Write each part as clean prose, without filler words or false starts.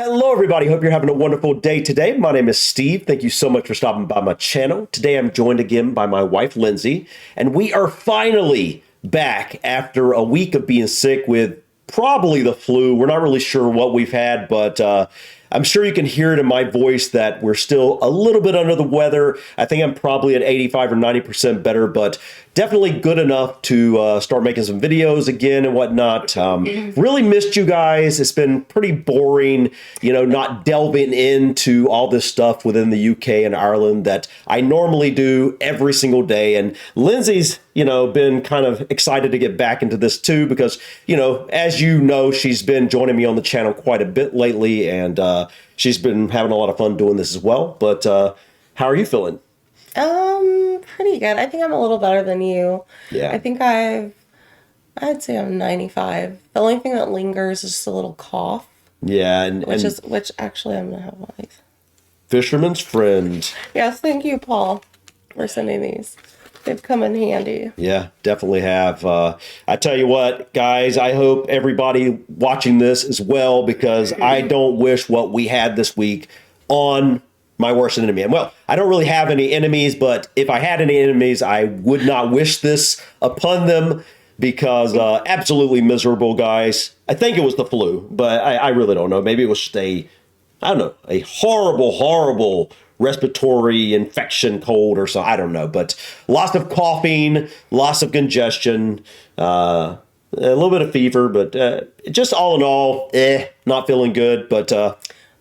Hello everybody, hope you're having a wonderful day today. My name is Steve. Thank you so much for stopping by my channel. Today I'm joined again by my wife Lindsay, and we are finally back after a week of being sick with probably the flu. We're not really sure what we've had, but I'm sure you can hear it in my voice that we're still a little bit under the weather. I think I'm probably at 85 or 90% better, but definitely good enough to start making some videos again and whatnot. Really missed you guys. It's been pretty boring, you know, not delving into all this stuff within the UK and Ireland that I normally do every single day. And Lindsay's, you know, been kind of excited to get back into this too, because, you know, as you know, she's been joining me on the channel quite a bit lately, and she's been having a lot of fun doing this as well. But how are you feeling? Pretty good. I think I'm a little better than you. Yeah. I think I'd say I'm 95. The only thing that lingers is just a little cough. Yeah, Which actually I'm gonna have one of these. Fisherman's friend. Yes, thank you, Paul, for sending these. They've come in handy. Yeah, definitely have. I tell you what, guys, I hope everybody watching this as well, because I don't wish what we had this week on my worst enemy. And well, I don't really have any enemies, but if I had any enemies, I would not wish this upon them, because absolutely miserable, guys. I think it was the flu, but I really don't know. Maybe it was just I don't know, a horrible, horrible respiratory infection, cold or something. I don't know, but lots of coughing, lots of congestion, a little bit of fever, but just all in all, not feeling good.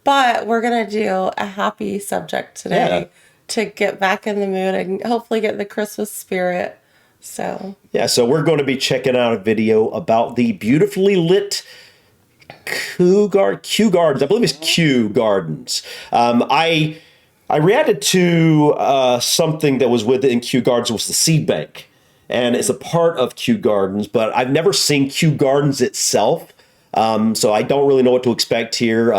But we're gonna do a happy subject today to get back in the mood and hopefully get the Christmas spirit. So we're going to be checking out a video about the beautifully lit Kew Gardens. I believe it's Kew Gardens. I reacted to something that was within Kew Gardens, was the seed bank, and it's a part of Kew Gardens, but I've never seen Kew Gardens itself, so I don't really know what to expect here.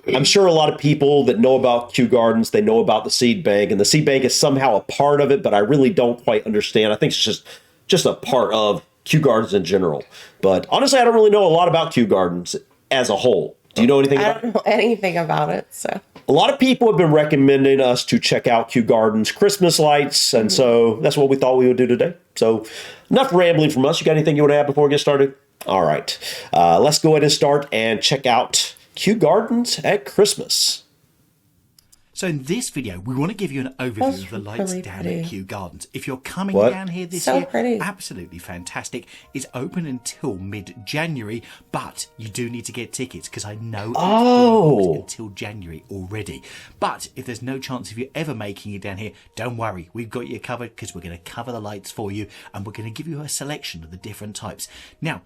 I'm sure a lot of people that know about Kew Gardens, they know about the seed bank, and the seed bank is somehow a part of it, but I really don't quite understand. I think it's just a part of Kew Gardens in general. But honestly, I don't really know a lot about Kew Gardens as a whole. Do you know anything about it? I don't know anything about it, so. A lot of people have been recommending us to check out Kew Gardens Christmas lights, and so that's what we thought we would do today. So enough rambling from us. You got anything you want to add before we get started? All right. Let's go ahead and start and check out Kew Gardens at Christmas. So in this video, we want to give you an overview of the lights really down pretty. at Kew Gardens. If you're coming down here this year, pretty. absolutely fantastic. It's open until mid-January, but you do need to get tickets, because I know it's fully booked until January already. But if there's no chance of you ever making it down here, don't worry. We've got you covered, because we're going to cover the lights for you, and we're going to give you a selection of the different types. Now,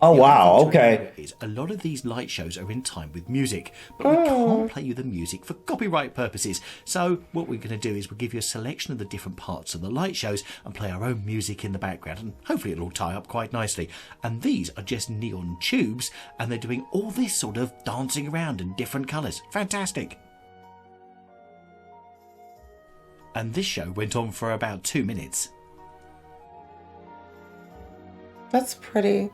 is a lot of these light shows are in time with music, but we can't play you the music for copyright purposes. So what we're going to do is we'll give you a selection of the different parts of the light shows and play our own music in the background, and hopefully it'll all tie up quite nicely. And these are just neon tubes, and they're doing all this sort of dancing around in different colours. Fantastic. And this show went on for about 2 minutes. That's pretty.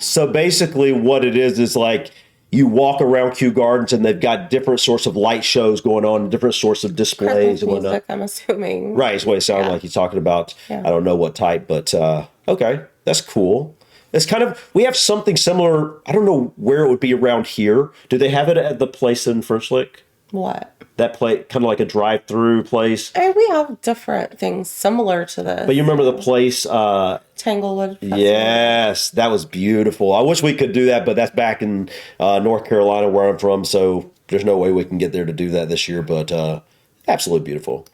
So basically what it is like you walk around Kew Gardens and they've got different sorts of light shows going on, different sorts of displays and whatnot. Music, I'm assuming. Right, is what it sounds like you're talking about. Yeah. I don't know what type, but okay, that's cool. It's kind of, we have something similar. I don't know where it would be around here. Do they have it at the place in French Lick? What? That place, kind of like a drive-through place. And we have different things similar to this. But you remember the place? Tanglewood Festival. Yes, that was beautiful. I wish we could do that, but that's back in North Carolina where I'm from, so there's no way we can get there to do that this year, but absolutely beautiful.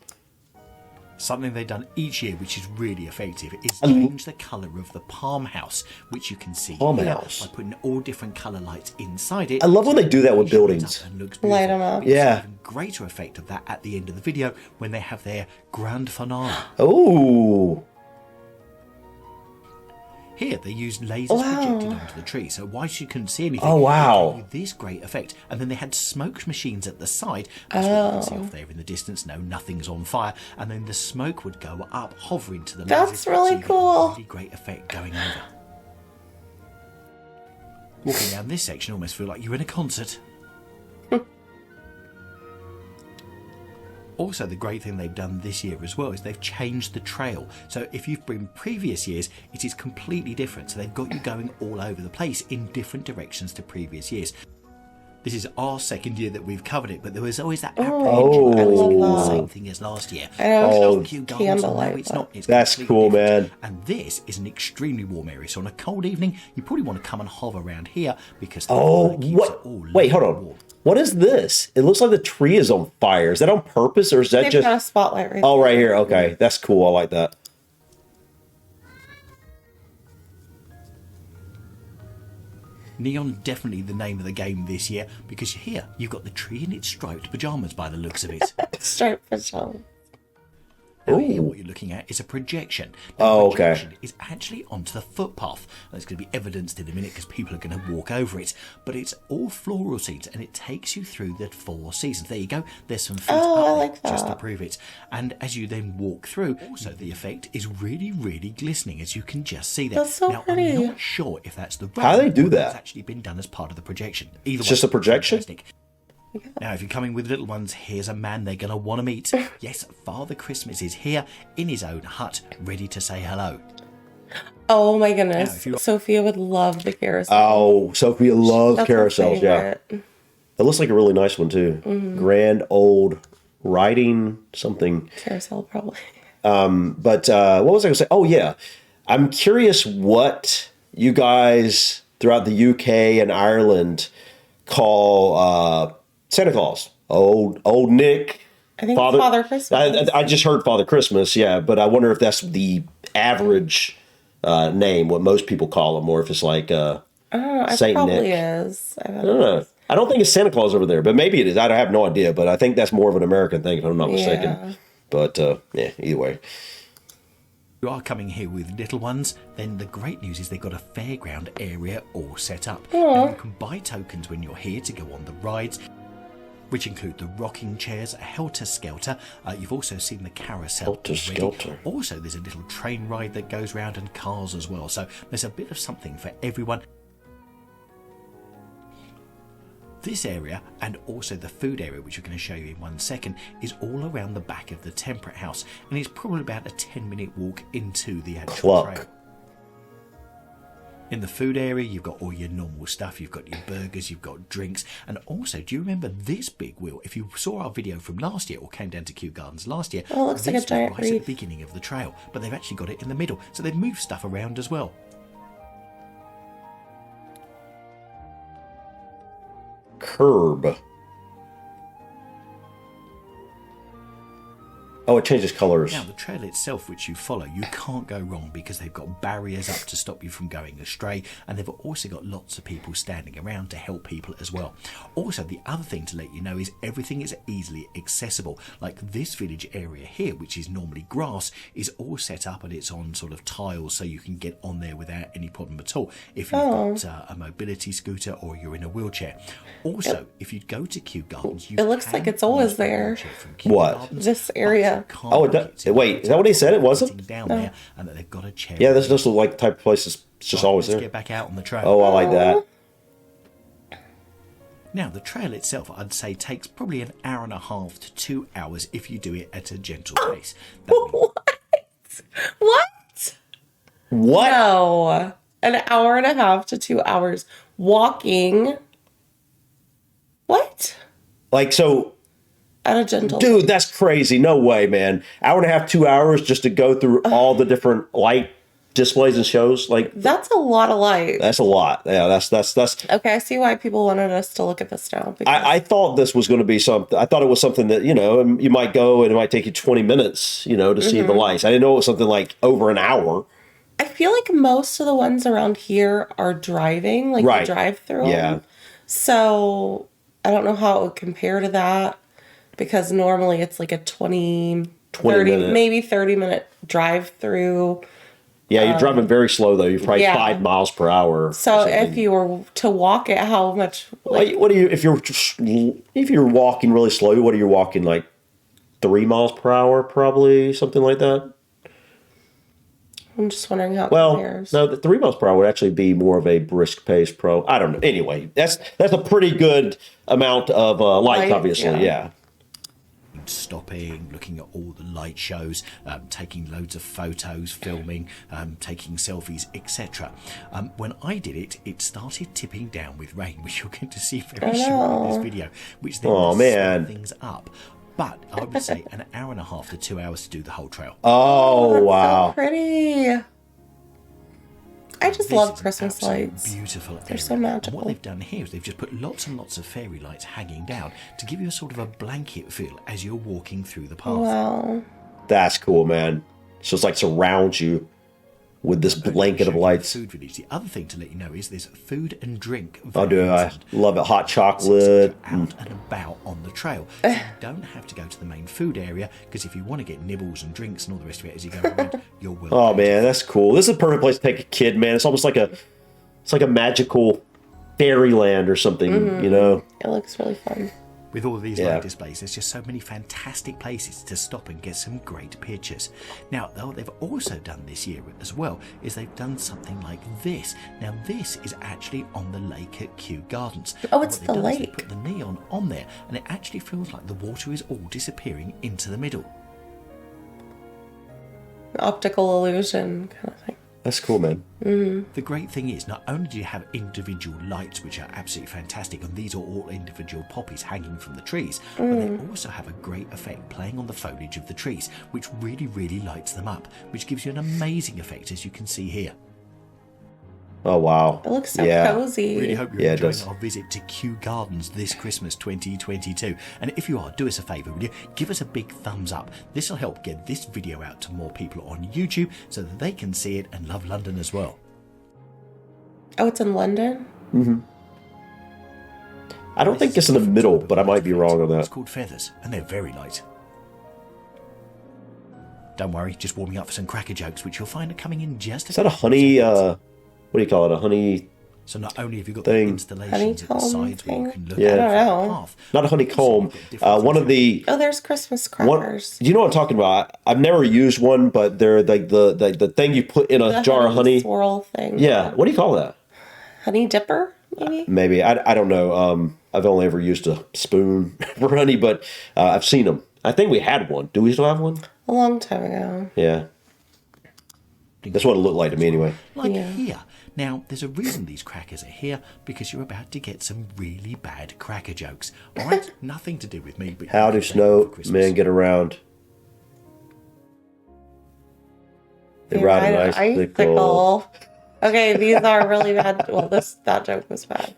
Something they've done each year, which is really effective, is change the colour of the palm house, which you can see here by putting all different colour lights inside it. I love when they do that with buildings. And looks Light them up. But yeah. Even greater effect of that at the end of the video when they have their grand finale. Oh. Here, they used lasers projected onto the tree, so whilst you couldn't see anything, oh wow, they gave you this great effect. And then they had smoke machines at the side, as we can see off there in the distance. No, nothing's on fire. And then the smoke would go up, hovering to the lasers. That's really so you cool. Get a really great effect going over. Walking down this section almost feel like you're in a concert. Also, the great thing they've done this year as well is they've changed the trail. So if you've been previous years, it is completely different. So they've got you going all over the place in different directions to previous years. This is our second year that we've covered it, but there was always that apprehension. I love The that. same thing as last year. I know, Kew Gardens, no, candlelight. it's not. It's That's completely cool, different. man. And this is an extremely warm area. So on a cold evening, you probably want to come and hover around here because the Oh, fire keeps it what? all Wait, hold lovely on. warm. What is this? It looks like the tree is on fire. Is that on purpose or is that They've just? got a spotlight right Oh, there. right here. Okay, that's cool. I like that. Neon definitely the name of the game this year because here you've got the tree in its striped pajamas by the looks of it. Striped pajamas. Now here what you're looking at is a projection. Oh, The okay. projection is actually onto the footpath. That's going to be evidenced in a minute because people are going to walk over it. But it's all floral scenes and it takes you through the 4 seasons. There you go. There's some feet Oh, I up like there just to that. prove it. And as you then walk through, also the effect is really, really glistening as you can just see there. That's so now, pretty. I'm not sure if that's the How do they do or that? It's actually been done as part of the projection. Either It's just a projection? fantastic. Now, if you're coming with little ones, here's a man they're going to want to meet. Yes, Father Christmas is here in his own hut, ready to say hello. Oh my Now, goodness. if you- Sophia would love the carousel. Oh, Sophia loves That's her carousels. Yeah, favorite. it looks like a really nice one too. Grand old riding something. Carousel, probably. But what was I going to say? Oh, yeah. I'm curious what you guys throughout the UK and Ireland call Santa Claus. Old Nick. I think it's Father Christmas. I just heard Father Christmas, yeah. But I wonder if that's the average name, what most people call him, or if it's like It Saint probably Nick. is. I I don't know. I don't think it's Santa Claus over there, but maybe it is. I have no idea. But I think that's more of an American thing, if I'm not mistaken. Yeah. But yeah, either way. You are coming here with little ones, then the great news is they've got a fairground area all set up. Now you can buy tokens when you're here to go on the rides, which include the rocking chairs, a helter-skelter. You've also seen the carousel Helter-skelter. already. Also, there's a little train ride that goes round and cars as well. So there's a bit of something for everyone. This area, and also the food area, which we're going to show you in 1 second, is all around the back of the Temperate House, and it's probably about a 10-minute walk into the actual Cluck. trail. In the food area, you've got all your normal stuff. You've got your burgers, you've got drinks, and also, do you remember this big wheel? If you saw our video from last year or came down to Kew Gardens last year, Oh, it looks like a this was giant right at wreath. the beginning of the trail, but they've actually got it in the middle, so they've moved stuff around as well. Curb. Oh, it changes colors. Now, the trail itself, which you follow, you can't go wrong because they've got barriers up to stop you from going astray, and they've also got lots of people standing around to help people as well. Also, the other thing to let you know is everything is easily accessible. Like this village area here, which is normally grass, is all set up and it's on sort of tiles, so you can get on there without any problem at all if you've got a mobility scooter or you're in a wheelchair. Also, if you go to Kew Gardens, you It looks can like it's always use the there. wheelchair from Kew What? Gardens, This but area. you can't Oh, it book does- it, so wait, is that what he said? It wasn't? sitting down there, and that they've got a chair. Yeah, this does look like the type of place that's just always Let's there. get back out on the trail. Oh, I like that. Now, the trail itself, I'd say, takes probably an hour and a half to 2 hours if you do it at a gentle pace. That means What? What? No. An hour and a half to 2 hours walking. What? Like, so, At a gentle. dude, that's crazy. No way, man. Hour and a half, 2 hours just to go through all the different light displays and shows. Like, That's a lot of light. that's a lot. Yeah, that's. Okay, I see why people wanted us to look at this now. Because I thought this was going to be something. I thought it was something that, you know, you might go and it might take you 20 minutes, you know, to see the lights. I didn't know it was something like over an hour. I feel like most of the ones around here are driving, like Right. the drive through. Yeah. So I don't know how it would compare to that because normally it's like a 30, minute. maybe 30-minute drive through. Yeah, you're driving very slow, though. You're probably yeah. 5 miles per hour. or So something. if you were to walk it, how much? Like, What do you if you're walking really slow? What are you walking like 3 miles per hour, probably something like that? I'm just wondering how it Well, compares. no, the 3 miles per hour would actually be more of a brisk pace. I don't know. Anyway, that's a pretty good amount of light, Light, obviously. yeah. Yeah. stopping, looking at all the light shows, taking loads of photos, filming, taking selfies, etc. When I did it, it started tipping down with rain, which you're going to see very shortly in this video, which then slowed things up. But I would say an hour and a half to 2 hours to do the whole trail. Oh, wow. So pretty. I just love Christmas lights. Beautiful. They're so magical. And what they've done here is they've just put lots and lots of fairy lights hanging down to give you a sort of a blanket feel as you're walking through the path. Wow. That's cool, man. So it's like surrounds you with this blanket of lights. Food village. The other thing to let you know is there's food and drink. I do. I love it. Hot chocolate. Out and about on the trail. So you don't have to go to the main food area, because if you want to get nibbles and drinks and all the rest of it as you go around, you're welcome. Oh man, that's cool. This is a perfect place to take a kid, man. It's almost like a magical fairyland or something, you know? It looks really fun. With all of these light displays, there's just so many fantastic places to stop and get some great pictures. Now, what they've also done this year as well is they've done something like this. Now, this is actually on the lake at Kew Gardens. Oh, it's the the lake. They put the neon on there, and it actually feels like the water is all disappearing into the middle. Optical illusion kind of thing. That's cool, man. The great thing is, not only do you have individual lights, which are absolutely fantastic, and these are all individual poppies hanging from the trees, but they also have a great effect playing on the foliage of the trees, which really, really lights them up, which gives you an amazing effect, as you can see here. Oh, wow. It looks so Yeah. cozy. Really hope you're Yeah, it enjoying does. our visit to Kew Gardens this Christmas 2022. And if you are, do us a favour, will you? Give us a big thumbs up. This will help get this video out to more people on YouTube so that they can see it and love London as well. Oh, it's in London? I don't think it's in the middle, but I might be wrong on It's that. called feathers, and they're very light. Don't worry, just warming up for some cracker jokes, which you'll find are coming in just a Is that a honey, what do you call it? A honey, So not only have you got thing. the installations at the Honeycomb sides where you can look Yeah. at I don't the know. path. not a honeycomb. Different One of the, Oh, there's Christmas one, crackers. you know what I'm talking about? I've never used one, but they're like the thing you put in a The jar of honey. swirl thing. Yeah. What do you call that? Honey dipper, maybe? Maybe. I don't know. I've only ever used a spoon for honey, but I've seen them. I think we had one. Do we still have one? A long time ago. Yeah. That's what it looked like to me anyway. Like Yeah. here. Now, there's a reason these crackers are here, because you're about to get some really bad cracker jokes. All right? Nothing to do with me, but How you do can say snow for Christmas. men get around? They ride an icicle. Okay, these are really bad. Well, that joke was bad.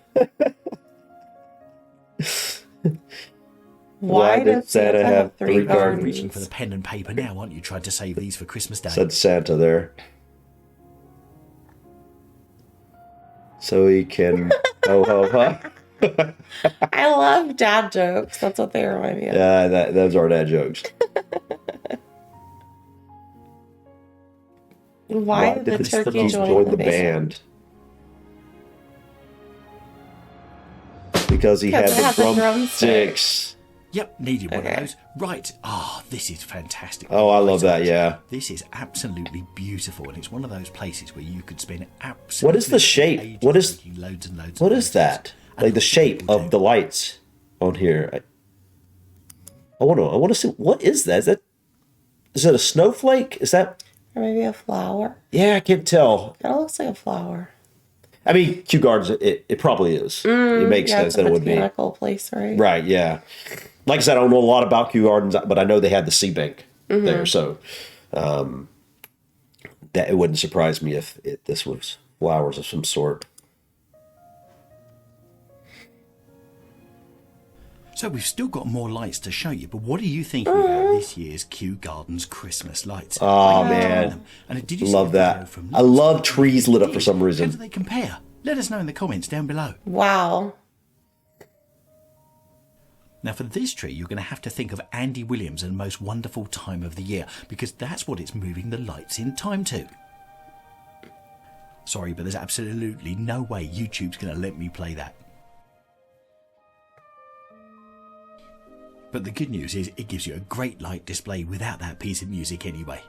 Why did Santa have three gardens? Reaching for the pen and paper now, aren't you? Trying to save these for Christmas Day. Said Santa there. So he can ho ho ho. I love dad jokes. That's what they remind me of. Yeah, those are dad jokes. Why did the turkey join the band? Because he had Because it had the the drumstick. drumsticks. Yep, needed one of Okay. those. Right. Ah, this is fantastic. Oh, I love that, yeah. This is absolutely beautiful, and it's one of those places where you could spend absolutely. What is the shape? ages What is- taking loads and loads. What of is photos. that? And Like the lots shape people of do. the lights on here. I want to see, what is that? Is it a snowflake? Is that? Or maybe a flower. Yeah, I can't tell. Kind of looks like a flower. I mean, Kew Gardens, it probably is. It makes Yeah, sense it's that a it would be. botanical place, right? Right, yeah. Like I said, I don't know a lot about Kew Gardens, but I know they had the sea bank there. So that it wouldn't surprise me if this was flowers of some sort. So we've still got more lights to show you, but what are you thinking about this year's Kew Gardens Christmas lights? Oh, Are you enjoying man. them? And did you see Love the video that. from I love trees lit up for some reason. How do they compare? Let us know in the comments down below. Wow. Now, for this tree, you're going to have to think of Andy Williams and the most wonderful time of the year, because that's what it's moving the lights in time to. Sorry, but there's absolutely no way YouTube's going to let me play that. But the good news is it gives you a great light display without that piece of music anyway.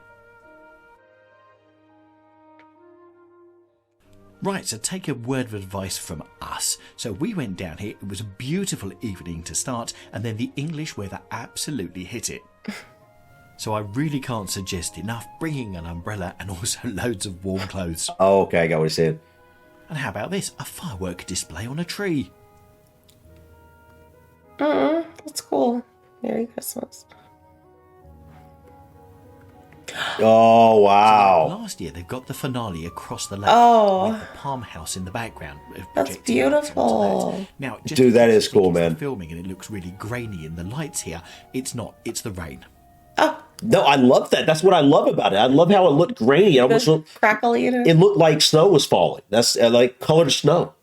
Right, so take a word of advice from us. So we went down here, it was a beautiful evening to start, and then the English weather absolutely hit it. So I really can't suggest enough bringing an umbrella and also loads of warm clothes. Oh, okay, I got what you're saying. And how about this? A firework display on a tree. That's cool. Merry Christmas. Oh, wow. Last year, they've got the finale across the lake Oh. with the palm house in the background. That's projecting lights onto beautiful. that. Now, just Dude, that in is case you think cool, it's the man. filming and it looks really grainy in the lights here. It's not. It's the rain. Oh, No, I love that. That's what I love about it. I love how it looked grainy. It almost looked, crackly. it looked like snow was falling. That's like colored snow.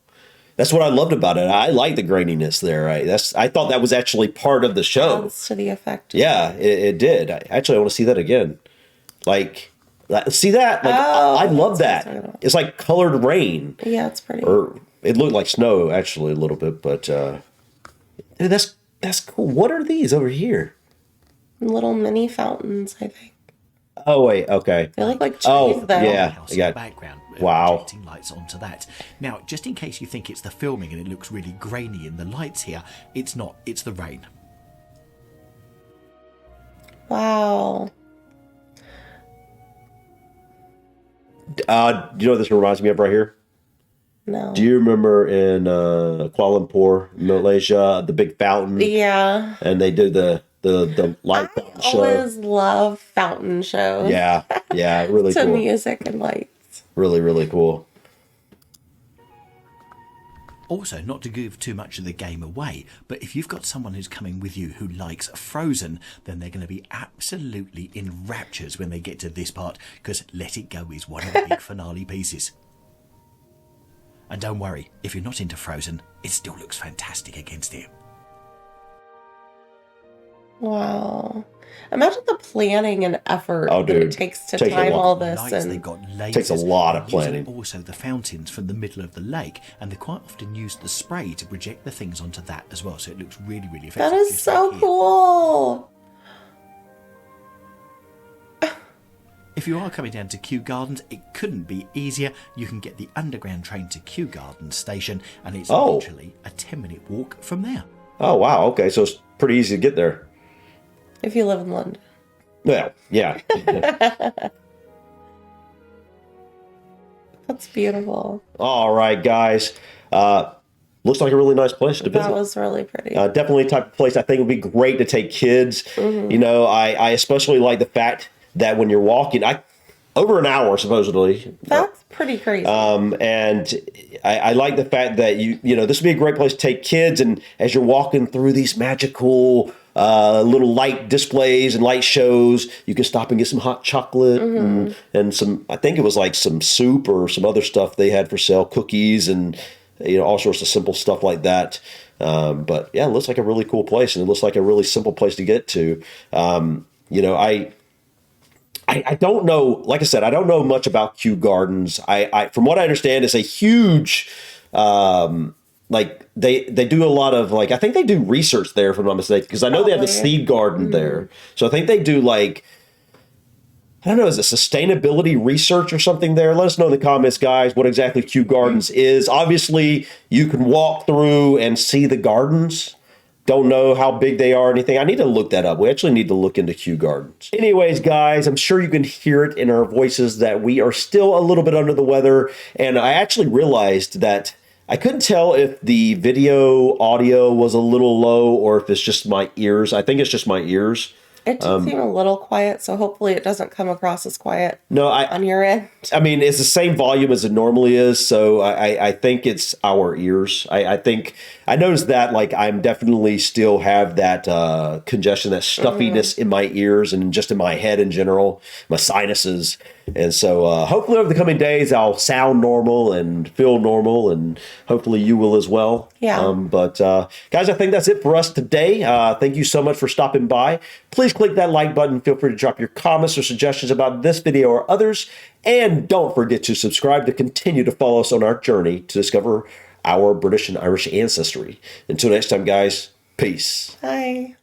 That's what I loved about it. I like the graininess there. Right? I thought that was actually part of the show. Adds to the effect. Yeah, it did. I want to see that again. Like, see that? Like, Oh, I love that's what I'm that. talking about. It's like colored rain. Yeah, it's pretty. Or it looked like snow actually a little bit, but dude, that's cool. What are these over here? Little mini fountains, I think. Oh wait, okay. They look like trees, Oh, though. yeah. House I got- in the background. Wow. Projecting lights onto that. Now, just in case you think it's the filming and it looks really grainy in the lights here, it's not. It's the rain. Wow. Do you know what this reminds me of right here? No. Do you remember in Kuala Lumpur, Malaysia, the big fountain, Yeah. and they did the light I fountain show? always love fountain shows. Yeah, really To cool. music and lights. Really cool. Also, not to give too much of the game away, but if you've got someone who's coming with you who likes Frozen, then they're going to be absolutely in raptures when they get to this part, because Let It Go is one of the big finale pieces. And don't worry, if you're not into Frozen, it still looks fantastic against it. Wow. Imagine the planning and effort Oh, that dude. it takes to Takes a time lot. all this. Lights, they've And got lasers. Takes a lot of They're using planning. Also, the fountains from the middle of the lake, and they quite often use the spray to project the things onto that as well, so it looks really effective. that is just so like here. cool. If you are coming down to Kew Gardens, it couldn't be easier. You can get the underground train to Kew Gardens station, and it's Oh. literally a 10-minute walk from there. Oh wow, okay, so it's pretty easy to get there. If you live in London. Well, yeah. That's beautiful. All right, guys. Looks like a really nice place to visit. That was really pretty. Definitely a type of place I think would be great to take kids. Mm-hmm. You know, I especially like the fact that when you're walking, over an hour supposedly. That's pretty crazy. And I like the fact that you know this would be a great place to take kids, and as you're walking through these magical little light displays and light shows, you can stop and get some hot chocolate and some. I think it was like some soup or some other stuff they had for sale, cookies and all sorts of simple stuff like that. But yeah, it looks like a really cool place, and it looks like a really simple place to get to. I don't know. Like I said, I don't know much about Kew Gardens. I from what I understand, it's a huge, like they do a lot of I think they do research there, if I'm not mistaken, because I know they have the Probably. seed garden there. So I think they do I don't know, is it sustainability research or something there? Let us know in the comments, guys, what exactly Kew Gardens is. Obviously, you can walk through and see the gardens. Don't know how big they are or anything. I need to look that up. We actually need to look into Kew Gardens. Anyways, guys, I'm sure you can hear it in our voices that we are still a little bit under the weather. And I actually realized that I couldn't tell if the video audio was a little low or if it's just my ears. I think it's just my ears. It did seem a little quiet, so hopefully it doesn't come across as quiet No, on your end. I mean, it's the same volume as it normally is, so I think it's our ears. I think I noticed that I'm definitely still have that congestion, that stuffiness in my ears and just in my head in general, my sinuses. And so hopefully over the coming days, I'll sound normal and feel normal, and hopefully you will as well. Yeah. But guys, I think that's it for us today. Thank you so much for stopping by. Please click that like button. Feel free to drop your comments or suggestions about this video or others. And don't forget to subscribe to continue to follow us on our journey to discover our British and Irish ancestry. Until next time, guys, peace. Hi.